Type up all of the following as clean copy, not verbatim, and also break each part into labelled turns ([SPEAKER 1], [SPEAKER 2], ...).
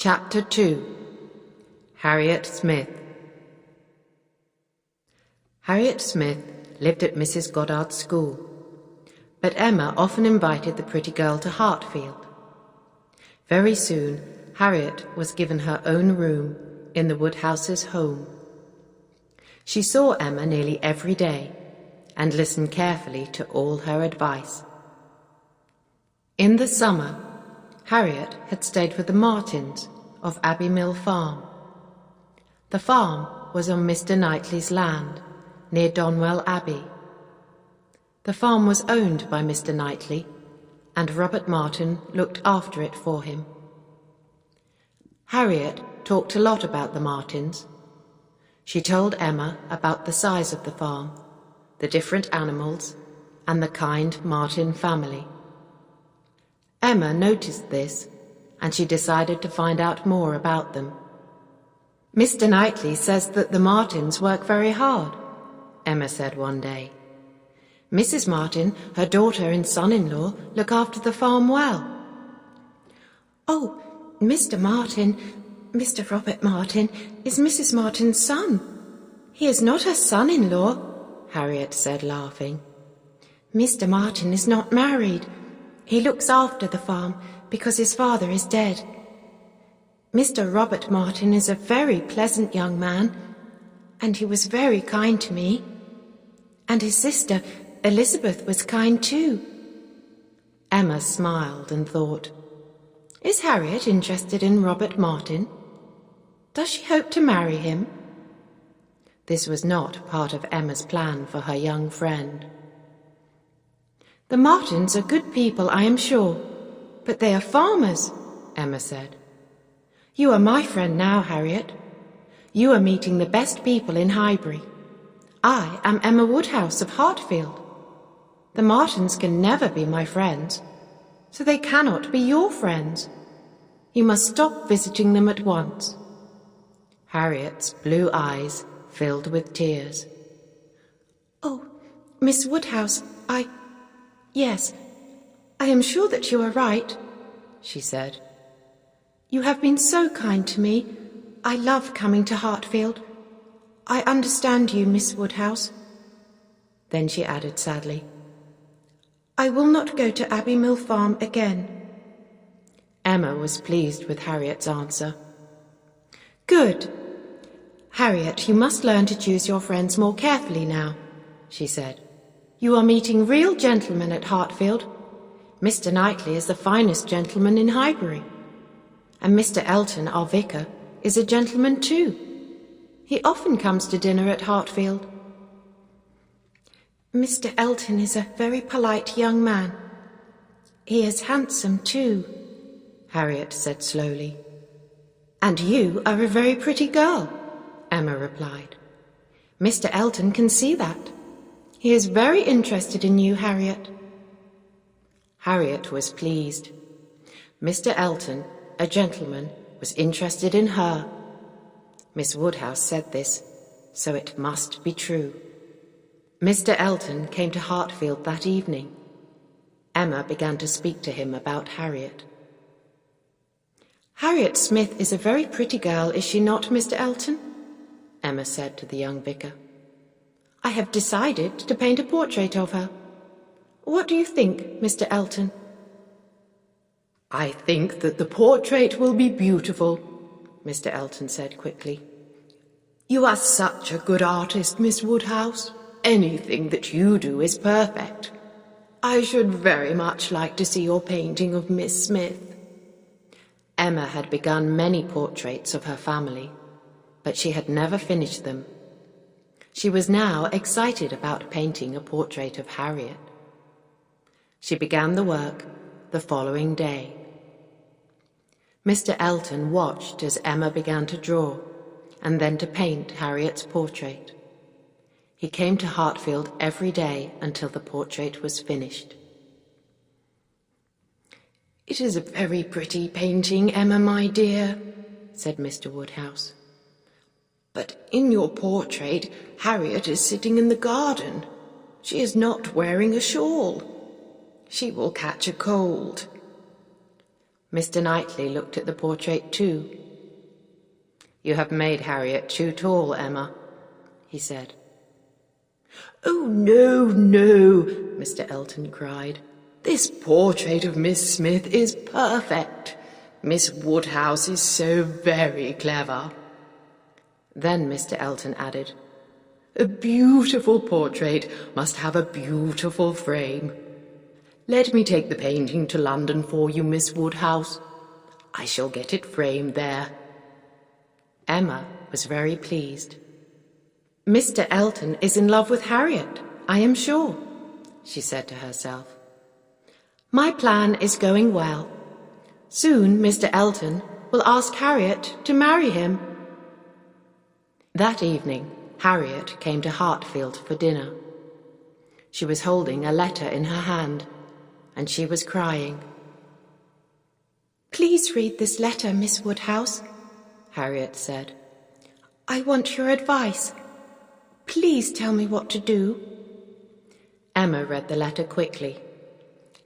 [SPEAKER 1] Chapter 2. Harriet Smith. Harriet Smith lived at Mrs. Goddard's school, but Emma often invited the pretty girl to Hartfield. Very soon, Harriet was given her own room in the Woodhouses' home. She saw Emma nearly every day and listened carefully to all her advice. In the summer, Harriet had stayed with the Martins of Abbey Mill Farm. The farm was on Mr. Knightley's land, near Donwell Abbey. The farm was owned by Mr. Knightley, and Robert Martin looked after it for him. Harriet talked a lot about the Martins. She told Emma about the size of the farm, the different animals, and the kind Martin family. Emma noticed this, and she decided to find out more about them. "Mr. Knightley says that the Martins work very hard," Emma said one day. "Mrs. Martin, her daughter and son-in-law, look after the farm well." "Oh, Mr. Martin, Mr. Robert Martin, is Mrs. Martin's son. He is not her son-in-law," Harriet said, laughing. "Mr. Martin is not married. He looks after the farm because his father is dead. Mr. Robert Martin is a very pleasant young man, and he was very kind to me. And his sister, Elizabeth, was kind too." Emma smiled and thought, "Is Harriet interested in Robert Martin? Does she hope to marry him?" This was not part of Emma's plan for her young friend. "The Martins are good people, I am sure, but they are farmers," Emma said. "You are my friend now, Harriet. You are meeting the best people in Highbury. I am Emma Woodhouse of Hartfield. The Martins can never be my friends, so they cannot be your friends. You must stop visiting them at once." Harriet's blue eyes filled with tears. "Oh, Miss Woodhouse, Yes, I am sure that you are right," she said. "You have been so kind to me. I love coming to Hartfield. I understand you, Miss Woodhouse." Then she added sadly, "I will not go to Abbey Mill Farm again." Emma was pleased with Harriet's answer. "Good. Harriet, you must learn to choose your friends more carefully now," she said. "You are meeting real gentlemen at Hartfield. Mr. Knightley is the finest gentleman in Highbury. And Mr. Elton, our vicar, is a gentleman too. He often comes to dinner at Hartfield." "Mr. Elton is a very polite young man. He is handsome too," Harriet said slowly. "And you are a very pretty girl," Emma replied. "Mr. Elton can see that. He is very interested in you, Harriet." Harriet was pleased. Mr. Elton, a gentleman, was interested in her. Miss Woodhouse said this, so it must be true. Mr. Elton came to Hartfield that evening. Emma began to speak to him about Harriet. "Harriet Smith is a very pretty girl, is she not, Mr. Elton?" Emma said to the young vicar. "I have decided to paint a portrait of her. What do you think, Mr. Elton?" "I think that the portrait will be beautiful," Mr. Elton said quickly. "You are such a good artist, Miss Woodhouse. Anything that you do is perfect. I should very much like to see your painting of Miss Smith." Emma had begun many portraits of her family, but she had never finished them. She was now excited about painting a portrait of Harriet. She began the work the following day. Mr. Elton watched as Emma began to draw and then to paint Harriet's portrait. He came to Hartfield every day until the portrait was finished. "It is a very pretty painting, Emma, my dear," said Mr. Woodhouse. "But in your portrait, Harriet is sitting in the garden. She is not wearing a shawl. She will catch a cold." Mr. Knightley looked at the portrait too. "You have made Harriet too tall, Emma," he said. "Oh, no, no," Mr. Elton cried. "This portrait of Miss Smith is perfect. Miss Woodhouse is so very clever." Then Mr. Elton added, "A beautiful portrait must have a beautiful frame. Let me take the painting to London for you, Miss Woodhouse. I shall get it framed there." Emma was very pleased. "Mr. Elton is in love with Harriet, I am sure," she said to herself. "My plan is going well. Soon Mr. Elton will ask Harriet to marry him." That evening, Harriet came to Hartfield for dinner. She was holding a letter in her hand, and she was crying. "Please read this letter, Miss Woodhouse," Harriet said. "I want your advice. Please tell me what to do." Emma read the letter quickly.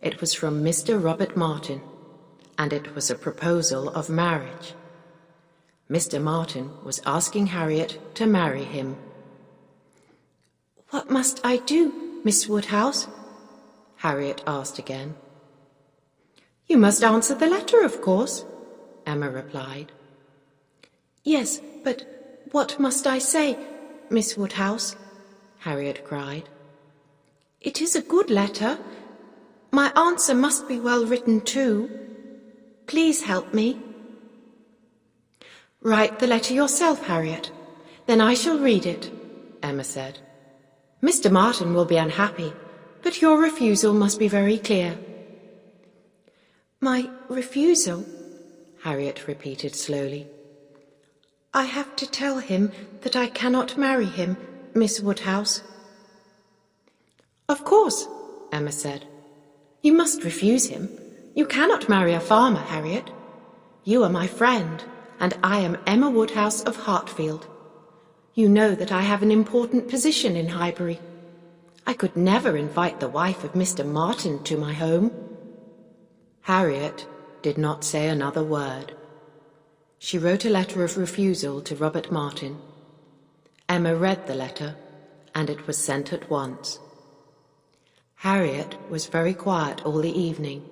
[SPEAKER 1] It was from Mr. Robert Martin, and it was a proposal of marriage. Mr. Martin was asking Harriet to marry him. "What must I do, Miss Woodhouse?" Harriet asked again. "You must answer the letter, of course," Emma replied. "Yes, but what must I say, Miss Woodhouse?" Harriet cried. "It is a good letter. My answer must be well written too. Please help me." "Write the letter yourself, Harriet. Then I shall read it," Emma said. "Mr. Martin will be unhappy, but your refusal must be very clear." "My refusal?" Harriet repeated slowly. "I have to tell him that I cannot marry him, Miss Woodhouse." "Of course," Emma said. "You must refuse him. You cannot marry a farmer, Harriet. You are my friend, and I am Emma Woodhouse of Hartfield. You know that I have an important position in Highbury. I could never invite the wife of Mr. Martin to my home." Harriet did not say another word. She wrote a letter of refusal to Robert Martin. Emma read the letter, and it was sent at once. Harriet was very quiet all the evening.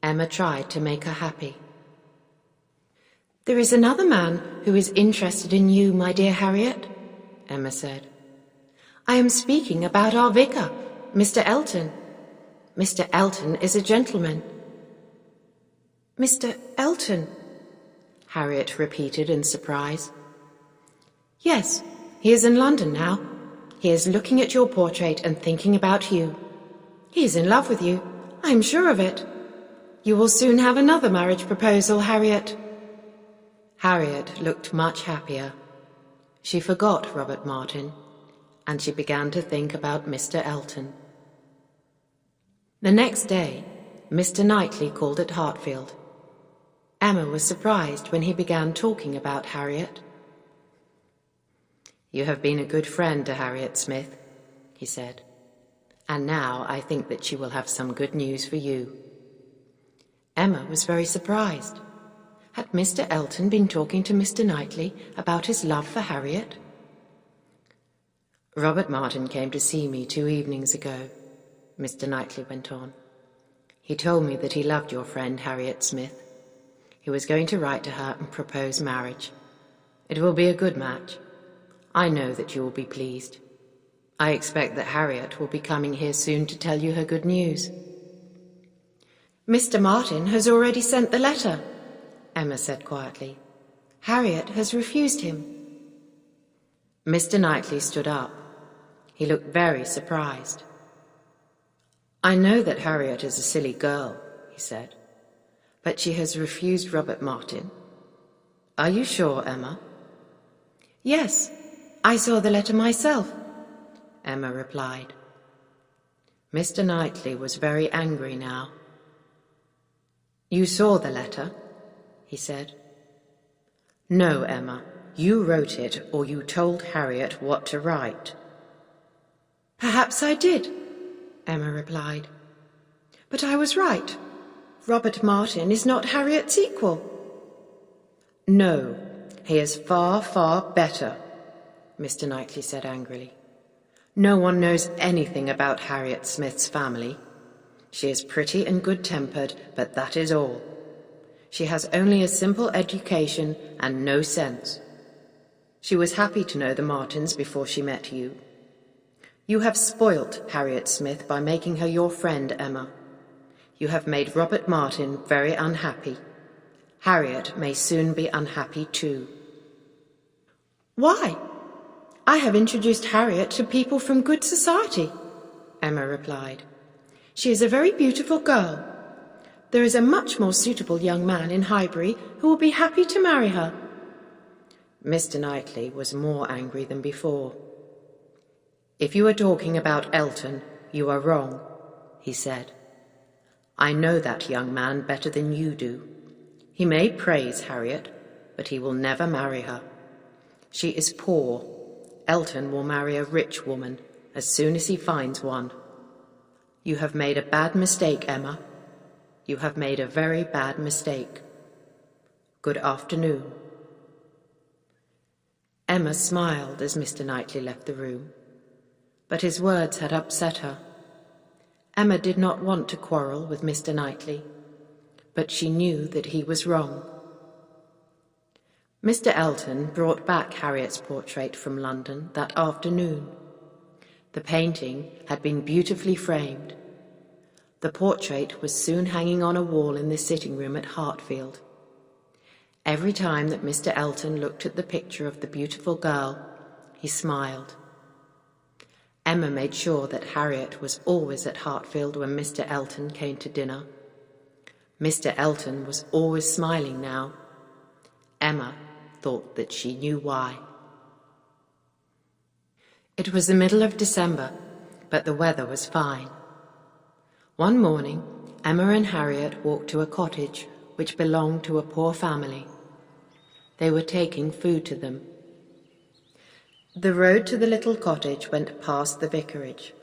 [SPEAKER 1] Emma tried to make her happy. "There is another man who is interested in you, my dear Harriet," Emma said. "I am speaking about our vicar, Mr. Elton. Mr. Elton is a gentleman." "Mr. Elton?" Harriet repeated in surprise. "Yes, he is in London now. He is looking at your portrait and thinking about you. He is in love with you, I am sure of it. You will soon have another marriage proposal, Harriet." Harriet looked much happier. She forgot Robert Martin, and she began to think about Mr. Elton. The next day, Mr. Knightley called at Hartfield. Emma was surprised when he began talking about Harriet. "You have been a good friend to Harriet Smith," he said, "and now I think that she will have some good news for you." Emma was very surprised. Had Mr. Elton been talking to Mr. Knightley about his love for Harriet? "Robert Martin came to see me 2 evenings ago," Mr. Knightley went on. "He told me that he loved your friend Harriet Smith. He was going to write to her and propose marriage. It will be a good match. I know that you will be pleased. I expect that Harriet will be coming here soon to tell you her good news." "Mr. Martin has already sent the letter," Emma said quietly. "Harriet has refused him." Mr. Knightley stood up. He looked very surprised. "I know that Harriet is a silly girl," he said, "but she has refused Robert Martin. Are you sure, Emma?" "Yes, I saw the letter myself," Emma replied. Mr. Knightley was very angry now. "You saw the letter?" he said. "No, Emma, you wrote it, or you told Harriet what to write." "Perhaps I did," Emma replied. "But I was right. Robert Martin is not Harriet's equal." "No, he is far, far better," Mr. Knightley said angrily. "No one knows anything about Harriet Smith's family. She is pretty and good-tempered, but that is all. She has only a simple education and no sense. She was happy to know the Martins before she met you. You have spoilt Harriet Smith by making her your friend, Emma. You have made Robert Martin very unhappy. Harriet may soon be unhappy too." "Why? I have introduced Harriet to people from good society," Emma replied. "She is a very beautiful girl. There is a much more suitable young man in Highbury who will be happy to marry her." Mr. Knightley was more angry than before. "If you are talking about Elton, you are wrong," he said. "I know that young man better than you do. He may praise Harriet, but he will never marry her. She is poor. Elton will marry a rich woman as soon as he finds one. You have made a bad mistake, Emma. You have made a very bad mistake. Good afternoon." Emma smiled as Mr. Knightley left the room, but his words had upset her. Emma did not want to quarrel with Mr. Knightley, but she knew that he was wrong. Mr. Elton brought back Harriet's portrait from London that afternoon. The painting had been beautifully framed. The portrait was soon hanging on a wall in the sitting room at Hartfield. Every time that Mr. Elton looked at the picture of the beautiful girl, he smiled. Emma made sure that Harriet was always at Hartfield when Mr. Elton came to dinner. Mr. Elton was always smiling now. Emma thought that she knew why. It was the middle of December, but the weather was fine. One morning, Emma and Harriet walked to a cottage which belonged to a poor family. They were taking food to them. The road to the little cottage went past the vicarage.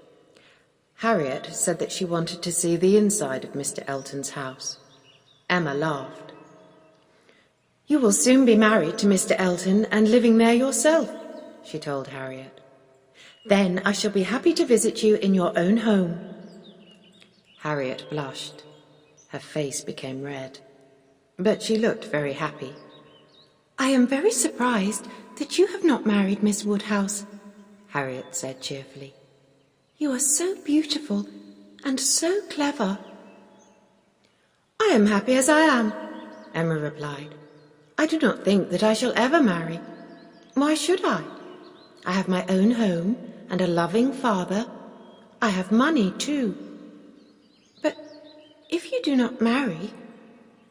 [SPEAKER 1] Harriet said that she wanted to see the inside of Mr. Elton's house. Emma laughed. "You will soon be married to Mr. Elton and living there yourself," she told Harriet. "Then I shall be happy to visit you in your own home." Harriet blushed. Her face became red, but she looked very happy. "I am very surprised that you have not married Miss Woodhouse," Harriet said cheerfully. "You are so beautiful and so clever." "I am happy as I am," Emma replied. "I do not think that I shall ever marry. Why should I? I have my own home and a loving father. I have money too. But if you do not marry,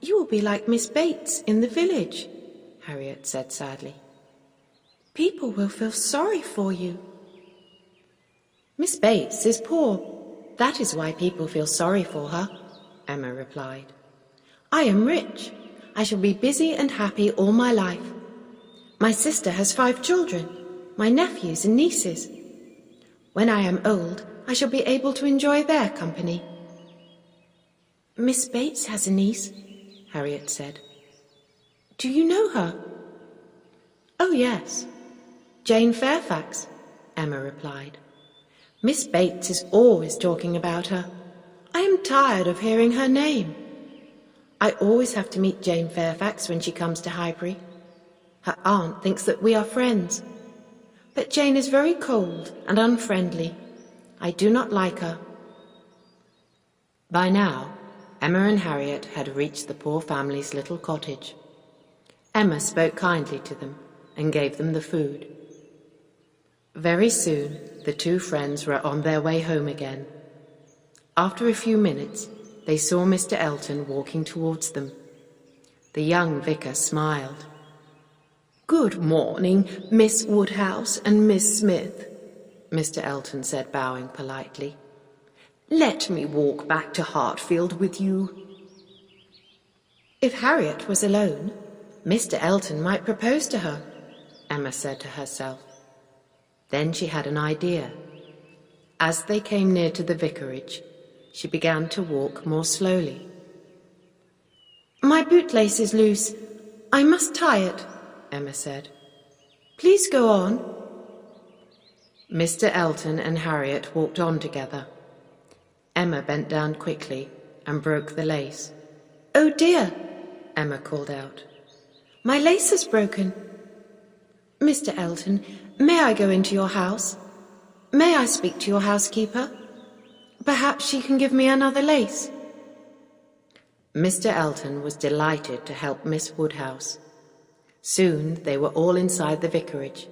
[SPEAKER 1] you will be like Miss Bates in the village," Harriet said sadly. "People will feel sorry for you." "Miss Bates is poor. That is why people feel sorry for her," Emma replied. "I am rich. I shall be busy and happy all my life. My sister has 5 children, my nephews and nieces. When I am old, I shall be able to enjoy their company." "Miss Bates has a niece," Harriet said. "Do you know her?" "Oh, yes. Jane Fairfax," Emma replied. "Miss Bates is always talking about her. I am tired of hearing her name. I always have to meet Jane Fairfax when she comes to Highbury. Her aunt thinks that we are friends. But Jane is very cold and unfriendly. I do not like her." By now, Emma and Harriet had reached the poor family's little cottage. Emma spoke kindly to them and gave them the food. Very soon, the 2 friends were on their way home again. After a few minutes, they saw Mr. Elton walking towards them. The young vicar smiled. "Good morning, Miss Woodhouse and Miss Smith," Mr. Elton said, bowing politely. "Let me walk back to Hartfield with you." If Harriet was alone, Mr. Elton might propose to her, Emma said to herself. Then she had an idea. As they came near to the vicarage, she began to walk more slowly. My bootlace is loose. I must tie it, Emma said. Please go on. Mr. Elton and Harriet walked on together. Emma bent down quickly and broke the lace. Oh dear, Emma called out. My lace is broken. Mr. Elton, may I go into your house? May I speak to your housekeeper? Perhaps she can give me another lace. Mr. Elton was delighted to help Miss Woodhouse. Soon they were all inside the vicarage.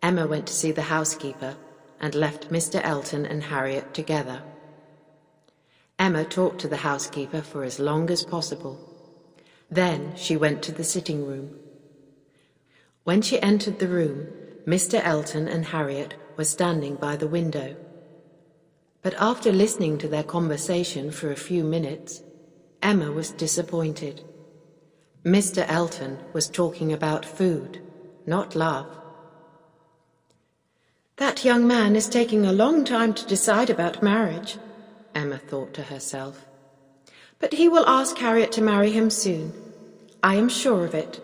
[SPEAKER 1] Emma went to see the housekeeper and left Mr. Elton and Harriet together. Emma talked to the housekeeper for as long as possible. Then she went to the sitting room. When she entered the room, Mr. Elton and Harriet were standing by the window. But after listening to their conversation for a few minutes, Emma was disappointed. Mr. Elton was talking about food, not love. That young man is taking a long time to decide about marriage, Emma thought to herself. But he will ask Harriet to marry him soon. I am sure of it.